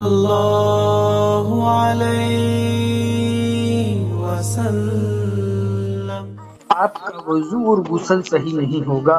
اللہ علیہ وسلم۔ آپ کا وضو اور غسل صحیح نہیں ہوگا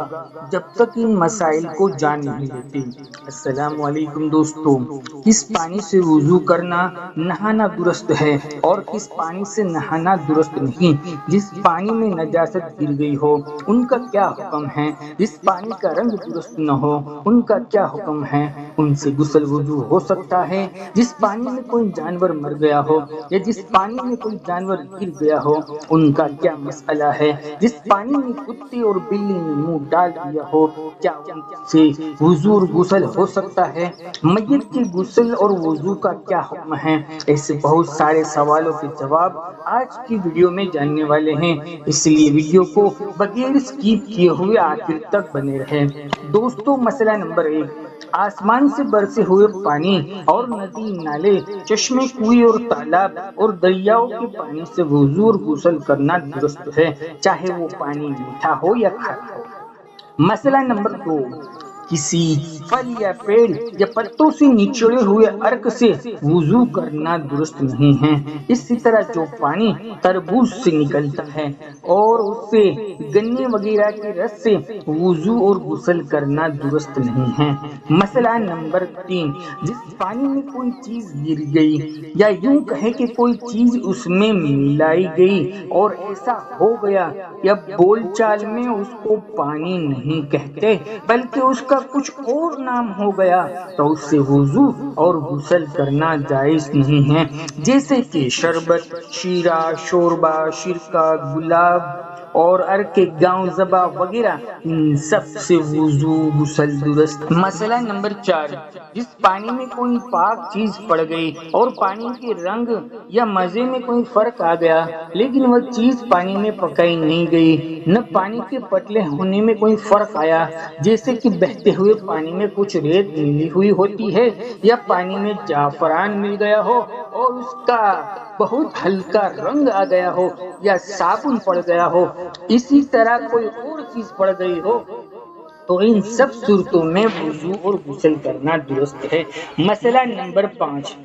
جب تک ان مسائل کو جان نہیں لیتے۔ السلام علیکم دوستو، کس پانی سے وضو کرنا نہانا درست ہے اور کس پانی سے نہانا درست نہیں؟ جس پانی میں نجاست گر گئی ہو ان کا کیا حکم ہے؟ جس پانی کا رنگ درست نہ ہو ان کا کیا حکم ہے؟ ان سے غسل وضو ہو سکتا ہے؟ جس پانی میں کوئی جانور مر گیا ہو یا جس پانی میں کوئی جانور گر گیا ہو ان کا کیا مسئلہ ہے؟ جس پانی میں کتے اور بلی نے منہ ڈال دیا ہو کیا ان سے وضو اور غسل ہو سکتا ہے؟ میت کے غسل اور وضو کا کیا حکم ہے؟ ایسے بہت سارے سوالوں کے جواب آج کی ویڈیو میں جاننے والے ہیں، اس لیے ویڈیو کو بغیر اسکپ کیے ہوئے آخر تک بنے رہیں۔ دوستو، مسئلہ نمبر 1، آسمان سے برسے ہوئے پانی اور ندی، نالے، چشمے، کنویں اور تالاب اور دریاؤں کے پانی سے وضو اور غسل کرنا درست ہے، چاہے وہ پانی میٹھا ہو یا کھارا ہو۔ مسئلہ نمبر 2، کسی پھل یا پیڑ یا پتوں سے نچوڑے ہوئے عرق سے وضو کرنا درست نہیں ہے۔ اسی طرح جو پانی تربوز سے نکلتا ہے اور اس سے گنے وغیرہ کے رس سے وضو اور غسل کرنا درست نہیں ہے۔ مسئلہ نمبر 3، جس پانی میں کوئی چیز گر گئی یا یوں کہیں کہ کوئی چیز اس میں ملائی گئی اور ایسا ہو گیا یا بول چال میں اس کو پانی نہیں کہتے بلکہ اس کا کچھ اور نام ہو گیا تو اس سے وضو اور غسل کرنا جائز نہیں ہے، جیسے کہ شربت، شیرہ، شوربہ، سرکہ، گلاب اور عرق گاؤں زبا وغیرہ، ان سب سے وضو غسل درست۔ مسئلہ نمبر 4، جس پانی میں کوئی پاک چیز پڑ گئی اور پانی کے رنگ یا مزے میں کوئی فرق آ گیا لیکن وہ چیز پانی میں پکائی نہیں گئی، نہ پانی کے پتلے ہونے میں کوئی فرق آیا، جیسے کہ بہتے ہوئے پانی میں کچھ ریت ملی ہوئی ہوتی ہے یا پانی میں زعفران مل گیا ہو اور اس کا بہت ہلکا رنگ آ گیا ہو یا صابن پڑ گیا ہو، اسی طرح کوئی اور چیز پڑ گئی ہو، تو ان سب صورتوں میں وضو اور غسل کرنا درست ہے۔ مسئلہ نمبر 5،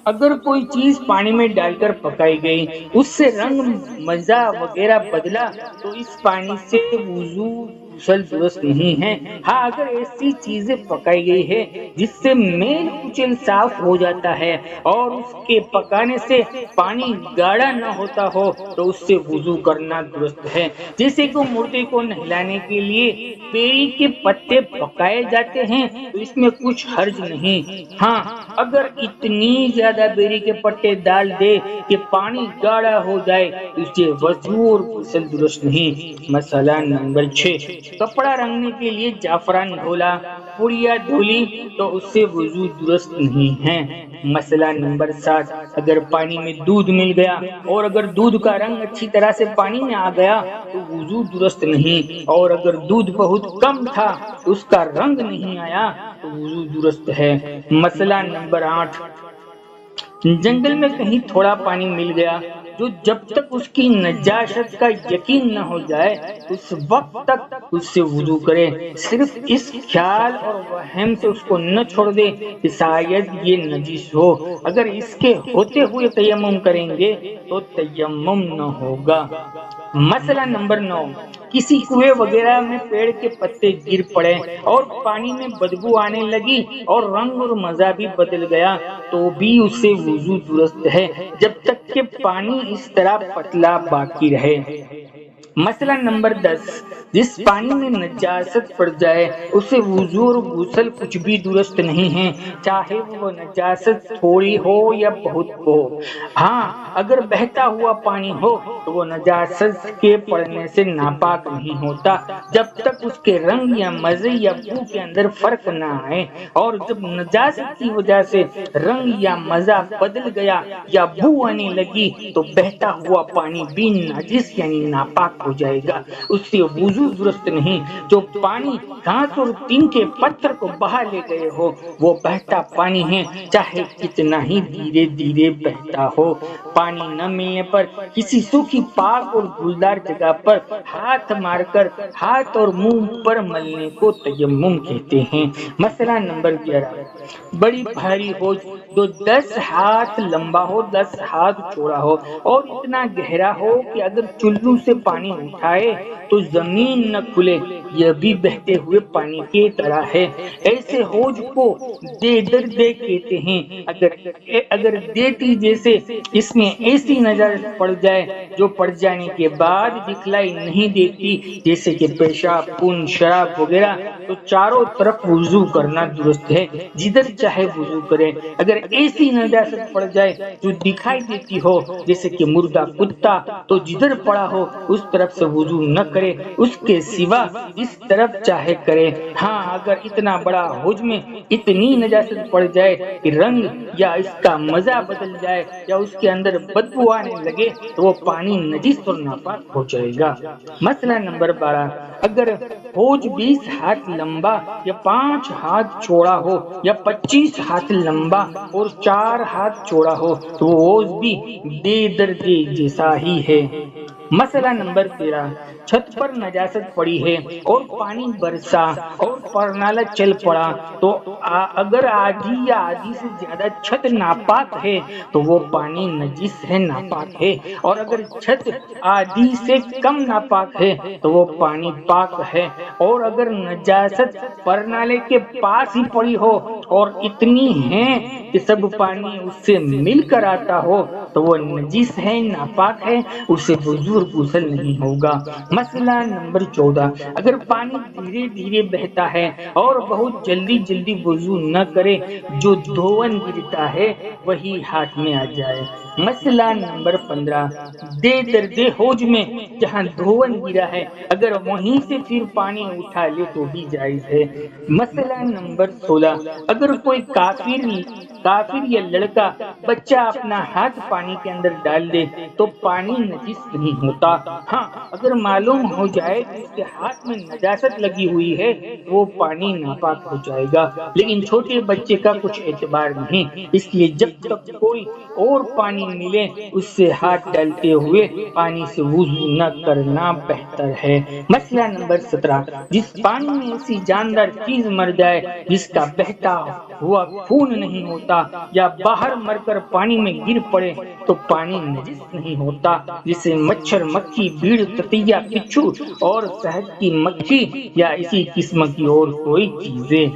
اگر کوئی چیز پانی میں ڈال کر پکائی گئی، اس سے رنگ، مزہ وغیرہ بدلا تو اس پانی سے وضو غسل درست نہیں ہے۔ ہاں، اگر ایسی چیزیں پکائی گئی ہے جس سے میل کچل صاف ہو جاتا ہے اور اس کے پکانے سے پانی گاڑھا نہ ہوتا ہو تو اس سے وضو کرنا درست ہے، جیسے کہ مردے کو نہلانے کے لیے بیری کے پتے پکائے جاتے ہیں تو اس میں کچھ حرج نہیں۔ ہاں، اگر اتنی زیادہ بیری کے پتے ڈال دے کہ پانی گاڑھا ہو جائے تو اس سے وضو اور غسل درست نہیں۔ مسئلہ نمبر 6، کپڑا رنگنے کے لیے زعفران گھولا، پڑیا دھولی تو اس سے وضو درست نہیں ہے۔ مسئلہ نمبر 7، اگر پانی میں دودھ مل گیا اور اگر دودھ کا رنگ اچھی طرح سے پانی میں آ گیا تو وضو درست نہیں، اور اگر دودھ بہت کم تھا اس کا رنگ نہیں آیا تو وضو درست ہے۔ مسئلہ نمبر 8، جنگل میں کہیں تھوڑا پانی مل گیا جو جب تک اس کی نجاست کا یقین نہ ہو جائے اس وقت تک اس سے وضو کرے، صرف اس خیال اور وہم سے اس کو نہ چھوڑ دے کہ شاید یہ نجس ہو۔ اگر اس کے ہوتے ہوئے تیمم کریں گے تو تیمم نہ ہوگا۔ مسئلہ نمبر 9، کسی کنویں وغیرہ میں پیڑ کے پتے گر پڑے اور پانی میں بدبو آنے لگی اور رنگ اور مزہ بھی بدل گیا تو بھی اس سے وضو درست ہے، جب تک کہ پانی اس طرح پتلا باقی رہے۔ مسئلہ نمبر 10، جس پانی میں نجاست پڑ جائے اسے وضو اور غسل کچھ بھی درست نہیں ہے، چاہے وہ نجاست تھوڑی ہو یا بہت ہو۔ ہاں، اگر بہتا ہوا پانی ہو تو وہ نجاست کے پڑنے سے ناپاک نہیں ہوتا جب تک اس کے رنگ یا مزے یا بو کے اندر فرق نہ آئے، اور جب نجاست کی وجہ سے رنگ یا مزہ بدل گیا یا بو آنے لگی تو بہتا ہوا پانی بھی نجس یعنی ناپاک ہو جائے گا، اس سے وضو درست نہیں۔ جو پانی گھاس اور تین کے پتھر کو بہا لے گئے ہو وہ بہتا پانی ہے، چاہے کتنا ہی دھیرے دھیرے بہتا ہو۔ پانی نہ ملنے پر کسی سوکھی پاک اور گلدار جگہ پر ہاتھ مار کر ہاتھ اور منہ پر ملنے کو تیمم کہتے ہیں۔ مسئلہ نمبر 11، بڑی بھاری ہو جو 10 ہاتھ لمبا ہو، 10 ہاتھ چوڑا ہو اور اتنا گہرا ہو کہ اگر چلو سے پانی اٹھائے تو زمین نہ کھلے، یہ بھی بہتے ہوئے پانی کی طرح ہے۔ ایسے حوض کو دے در دے کہتے ہیں۔ اگر دیتی جیسے اس میں ایسی نجاست پڑ جائے جو پڑ جانے کے بعد دکھلائی نہیں دیتی، جیسے کہ پیشاب، خون، شراب وغیرہ، تو چاروں طرف وضو کرنا درست ہے، جدھر چاہے وضو کرے۔ اگر ایسی نجاست پڑ جائے جو دکھائی دیتی ہو، جیسے کہ مردہ کتا، تو جدھر پڑا ہو اس طرف سے وضو نہ کرے، اس کے سوا اس طرف چاہے کرے۔ ہاں، اگر اتنا بڑا حوض میں اتنی نجاست پڑ جائے کہ رنگ یا اس کا مزہ بدل جائے یا اس کے اندر بدبو آنے لگے تو وہ پانی نجس اور ناپاک ہو جائے گا۔ مسئلہ نمبر 12، اگر حوض 20 ہاتھ لمبا یا 5 ہاتھ چوڑا ہو یا 25 ہاتھ لمبا اور 4 ہاتھ چوڑا ہو تو وہ حوض بھی دے در دے جیسا ہی ہے۔ مسئلہ نمبر 13، چھت پر نجاست پڑی ہے اور پانی برسا اور پرنالا چل پڑا تو اگر آدھی یا آدھی سے زیادہ چھت ناپاک ہے تو وہ پانی نجس ہے، ناپاک ہے، اور اگر چھت آدھی سے کم ناپاک ہے تو وہ پانی پاک ہے، اور اگر نجاست پرنالے کے پاس ہی پڑی ہو اور اتنی ہے کہ سب پانی اس سے مل کر آتا ہو تو وہ نجس ہے، ناپاک ہے، اسے وضو اور غسل نہیں ہوگا۔ مسئلہ نمبر 14، اگر پانی دھیرے دھیرے بہتا ہے اور بہت جلدی جلدی وضو نہ کرے، جو دھون گرتا ہے وہی ہاتھ میں آ جائے۔ مسئلہ نمبر 15، دے در دے حوض میں جہاں دھون گرا ہے اگر وہیں سے پھر پانی اٹھا لے تو بھی جائز ہے۔ مسئلہ نمبر 16، اگر کوئی کافر یا لڑکا بچہ اپنا ہاتھ پانی کے اندر ڈال دے تو پانی نجس نہیں ہوتا۔ ہاں، اگر معلوم ہو جائے کہ اس کے ہاتھ میں نجاست لگی ہوئی ہے وہ پانی ناپاک ہو جائے گا، لیکن چھوٹے بچے کا کچھ اعتبار نہیں، اس لیے جب تک کوئی اور پانی ملے اس سے ہاتھ ڈالتے ہوئے پانی سے وضو نہ کرنا بہتر ہے۔ مسئلہ نمبر 17، جس پانی میں ایسی جاندار چیز مر جائے جس کا بہتا ہوا خون نہیں ہوتا یا باہر مر کر پانی میں گر پڑے تو پانی نجس نہیں ہوتا، جسے مچھر، مکھی، بھیڑ، تتیا، بچھو اور شہد کی مکھی یا اسی قسم کی اور کوئی چیزیں۔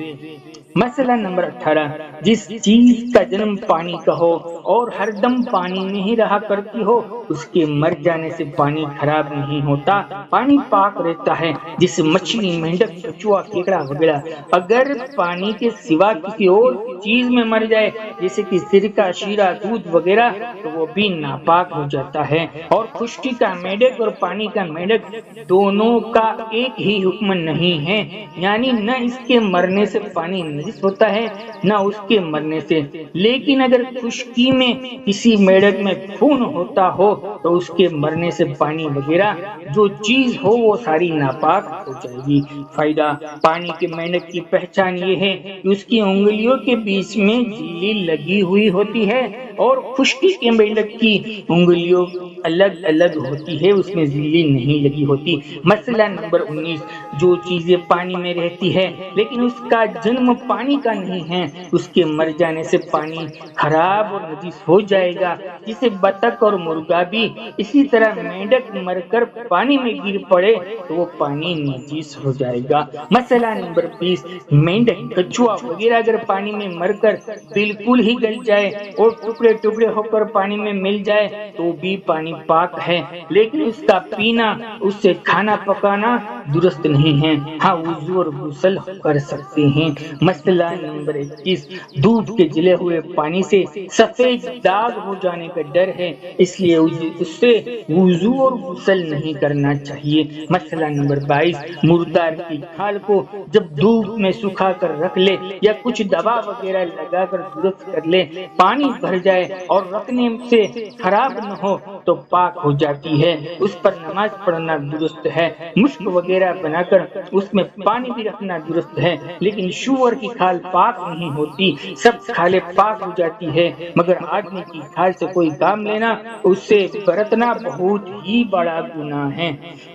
مسئلہ نمبر 18، جس چیز کا جنم پانی کا ہو اور ہر دم پانی میں ہی رہا کرتی ہو اس کے مر جانے سے پانی خراب نہیں ہوتا، پانی پاک رہتا ہے، جیسے مچھلی، مینڈک، کچھوا، کیکڑا وغیرہ۔ اگر پانی کے سوا کسی اور چیز میں مر جائے جیسے کہ سرکہ، شیرہ، دودھ وغیرہ تو وہ بھی ناپاک ہو جاتا ہے۔ اور خشکی کا مینڈک اور پانی کا مینڈک دونوں کا ایک ہی حکم نہیں ہے، یعنی نہ اس کے مرنے سے پانی نجس ہوتا ہے نہ اس کے مرنے سے، لیکن اگر خشکی میں کسی مینڈک میں خون ہوتا ہو تو اس کے مرنے سے پانی وغیرہ جو چیز ہو وہ ساری ناپاک ہو جائے گی۔ فائدہ، پانی کے مینڈک کی پہچان یہ ہے کہ اس کی انگلیوں کے بیچ میں جھلی لگی ہوئی ہوتی ہے اور خشکی کے مینڈک کی انگلیوں الگ الگ ہوتی ہے، اس میں جھلی نہیں لگی ہوتی۔ مسئلہ نمبر 19، جو چیزیں پانی میں رہتی ہے لیکن اس کا جنم پانی کا نہیں ہے اس کے مر جانے سے پانی خراب اور نجس ہو جائے گا، جسے بطخ اور مرغا بھی۔ اسی طرح مینڈک مر کر پانی میں گر پڑے تو وہ پانی نجس ہو جائے گا۔ مسئلہ نمبر 20، مینڈک، کچھوا وغیرہ اگر پانی میں مر کر بالکل ہی گل جائے اور ٹکڑے ٹکڑے ہو کر پانی میں مل جائے تو بھی پانی پاک ہے، لیکن اس کا پینا، اس سے کھانا پکانا درست نہیں ہے۔ ہاں، وضو اور غسل کر سکتے ہیں۔ مسئلہ نمبر 21، دودھ کے جلے ہوئے پانی سے سفید داغ ہو جانے کا ڈر ہے، اس لیے اس سے وضو اور غسل نہیں کرنا چاہیے۔ مسئلہ نمبر 22، مردار کی کھال کو جب دھوپ میں سکھا کر رکھ لے یا کچھ دوا وغیرہ لگا کر درست کر لے، پانی بھر جائے جائے اور رکھنے سے خراب نہ ہو تو پاک ہو جاتی ہے۔ اس پر نماز پڑھنا درست ہے۔ مشک وغیرہ بنا کر اس میں پانی بھی رکھنا درست ہے، لیکن شور کی کھال پاک نہیں ہوتی، سب کھالیں پاک ہو جاتی ہے، مگر آدمی کی کھال سے کوئی کام لینا، اس سے برتنا بہت ہی بڑا گناہ ہے۔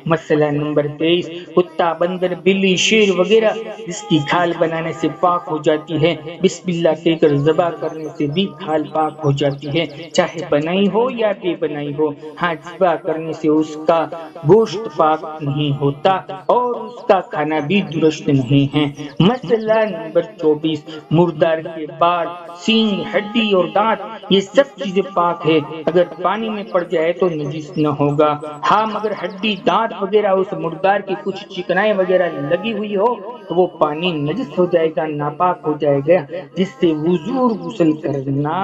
مسئلہ نمبر 23، کتا، بندر، بلی، شیر وغیرہ جس کی کھال بنانے سے پاک ہو جاتی ہے، بسم اللہ کہہ کر ذبح کرنے سے بھی کھال پاک ہو جاتی ہے، چاہے بنائی ہو یا بے بنائی ہو۔ ہاں، ذبح کرنے سے اس کا گوشت پاک نہیں ہوتا اور اس کا کھانا بھی درست نہیں ہے۔ مسئلہ نمبر 24، مردار کے بال، سینگ، ہڈی اور دانت، یہ سب چیزیں پاک ہے، اگر پانی میں پڑ جائے تو نجس نہ ہوگا۔ ہاں، مگر ہڈی، دانت وغیرہ اس مردار کی کچھ چکنائیں وغیرہ لگی ہوئی ہو تو وہ پانی نجس ہو جائے گا، ناپاک ہو جائے گا، جس سے وضو اور غسل کرنا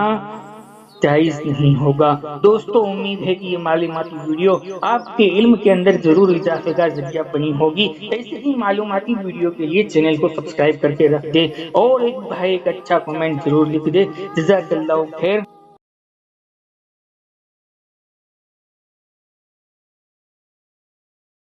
جائز نہیں ہوگا۔ دوستو، امید ہے کہ یہ معلوماتی ویڈیو آپ کے علم کے اندر ضرور اضافے کا ذریعہ بنی ہوگی۔ ایسے ہی معلوماتی ویڈیو کے لیے چینل کو سبسکرائب کر کے رکھ دے اور ایک اچھا کمنٹ ضرور لکھ دے۔ جزاک اللہ خیر۔